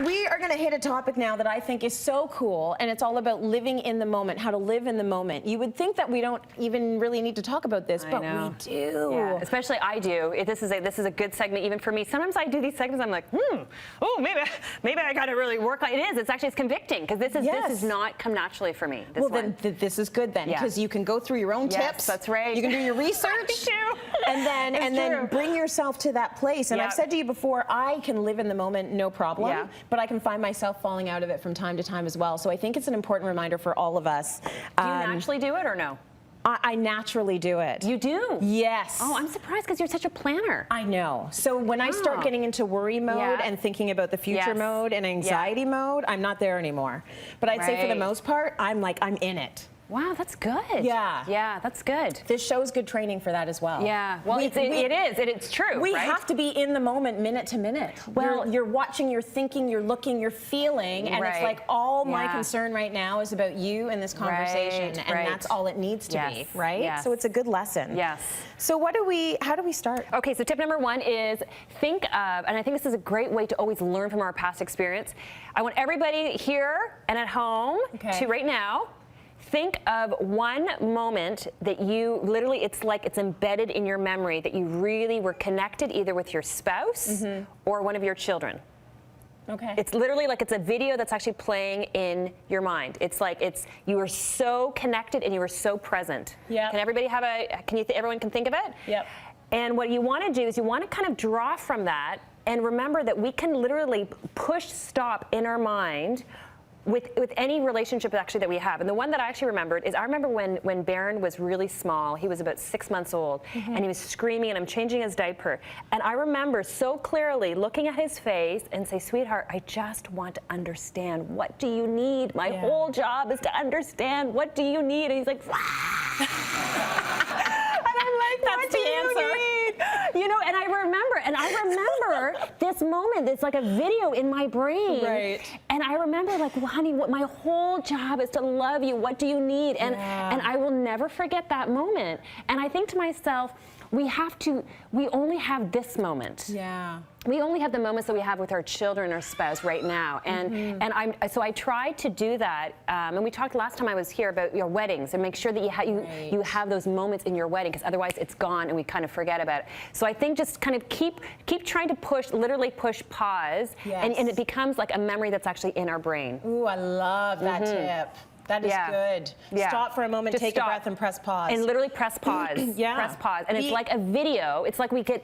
We are going to hit a topic now that I think is so cool, and it's all about living in the moment, how to live in the moment. You would think that we don't even really need to talk about this, but we do. Yeah, especially I do. This is a good segment even for me. Sometimes I do these segments, I'm like, oh, maybe I got to really work on it. It's convicting because this has not come naturally for me. Then this is good then, because you can go through your own tips. That's right. You can do your research, and then bring yourself to that place. And I've said to you before, I can live in the moment, no problem, but I can find myself falling out of it from time to time as well. So I think it's an important reminder for all of us. Do you naturally do it or no? I naturally do it. You do? Yes. Oh, I'm surprised because you're such a planner. I know. So when I start getting into worry mode and thinking about the future mode and anxiety mode, I'm not there anymore. But I'd say for the most part, I'm in it. Wow, that's good. Yeah. Yeah, that's good. This show is good training for that as well. Yeah, well, it is. It's true, We have to be in the moment, minute to minute. Well, you're watching, you're thinking, you're looking, you're feeling, and it's like all my concern right now is about you and this conversation, and that's all it needs to be, right? Yes. So it's a good lesson. Yes. So how do we start? Okay, so tip number one is think of, and I think this is a great way to always learn from our past experience. I want everybody here and at home to right now, think of one moment that you literally, it's like it's embedded in your memory that you really were connected either with your spouse or one of your children. Okay. It's literally like it's a video that's actually playing in your mind. It's like you were so connected and you were so present. Yeah. Can everybody have everyone can think of it? Yep. And what you want to do is you want to kind of draw from that and remember that we can literally push stop in our mind with any relationship actually that we have. And the one that I actually remembered is I remember when Baron was really small, he was about 6 months old, and he was screaming and I'm changing his diaper. And I remember so clearly looking at his face and say, sweetheart, I just want to understand. What do you need? My whole job is to understand. What do you need? And he's like, and I'm like, that's the answer. You know, and I remember this moment. It's like a video in my brain. Right. And I remember like, well, honey, my whole job is to love you. What do you need? And I will never forget that moment. And I think to myself, we only have this moment. Yeah. We only have the moments that we have with our children or spouse right now. And so I try to do that. And we talked last time I was here about your weddings and make sure that you have those moments in your wedding, because otherwise it's gone and we kind of forget about it. So I think just kind of keep trying to literally push pause, and it becomes like a memory that's actually in our brain. Ooh, I love that tip. That is good. Yeah. Stop for a moment, take a breath, and press pause. And literally press pause. Press pause. And it's like a video. It's like we get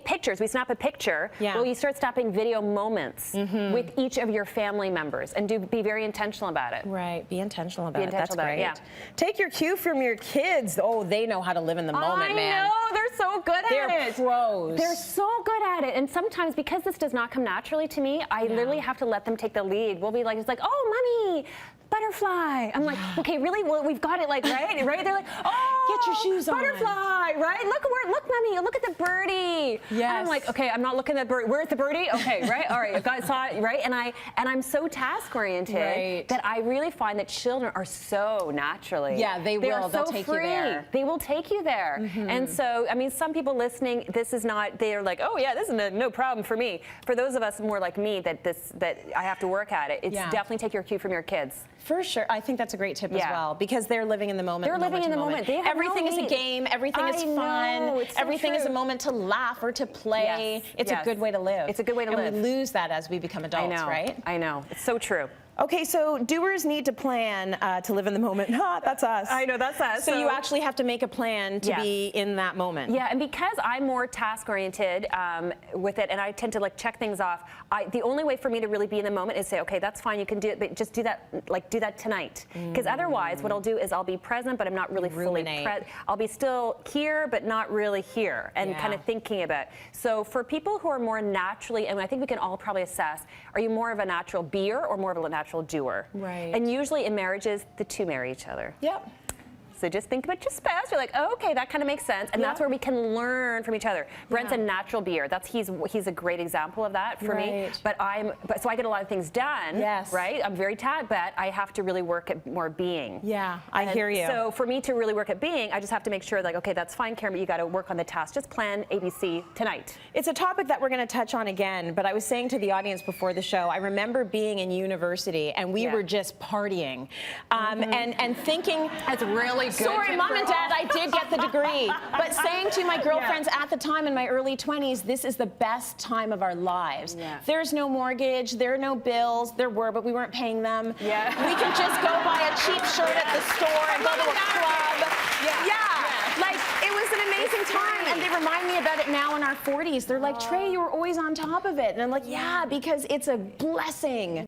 pictures. We snap a picture. Yeah. Well, you start snapping video moments with each of your family members, and be very intentional about it. Right. Be intentional about it. That's great. Yeah. Take your cue from your kids. Oh, they know how to live in the moment, man. I know. They're so good at it. They're pros. They're so good at it. And sometimes, because this does not come naturally to me, I literally have to let them take the lead. We'll be like, it's like, oh, mommy, butterfly. I'm like, okay, really? Well, we've got it, like, right? Get your shoes on. Butterfly, right? Look, mommy, look at the birdie. Yes. And I'm like, okay, I'm not looking at the birdie. Where's the birdie? Okay, right? All right, I've got it, right? And I'm so task-oriented that I really find that children are so naturally. Yeah, they'll take you there. They will take you there. And so, I mean, some people listening, they're like, oh yeah, this is no problem for me. For those of us more like me that I have to work at it, it's definitely take your cue from your kids. For sure. I think that's a great tip as well, because they're living in the moment. They're living in the moment. Everything is a game. Everything is fun. Everything is a moment to laugh or to play. It's a good way to live. It's a good way to live. And we lose that as we become adults, right? I know. It's so true. Okay, so doers need to plan to live in the moment. That's us. I know, that's us. So you actually have to make a plan to be in that moment. Yeah, and because I'm more task-oriented with it, and I tend to like check things off, the only way for me to really be in the moment is say, okay, that's fine, you can do it, but just do that tonight. Because otherwise, what I'll do is I'll be present, but I'm not really fully present. I'll be still here, but not really here, and kind of thinking about it. So for people who are more naturally, and I think we can all probably assess, are you more of a natural beer or more of a natural doer? Right. And usually in marriages, the two marry each other. Yep. So just think about your spouse. You're like, oh, okay, that kind of makes sense. And that's where we can learn from each other. Brent's a natural beer. He's a great example of that for me. But so I get a lot of things done. Yes. Right? I'm very but I have to really work at more being. Yeah, I hear you. So for me to really work at being, I just have to make sure, like, okay, that's fine, Karyn, but you got to work on the task. Just plan ABC tonight. It's a topic that we're going to touch on again, but I was saying to the audience before the show, I remember being in university and we were just partying and thinking, that's really good. Sorry, Mom and Dad, I did get the degree, but saying to my girlfriends at the time in my early 20s, this is the best time of our lives. Yeah. There's no mortgage, there are no bills. There were, but we weren't paying them. Yeah. We could just go buy a cheap shirt at the store and go to a club. Like, it was an amazing time. And they remind me about it now in our 40s. They're like, Trey, you were always on top of it. And I'm like, yeah, because it's a blessing.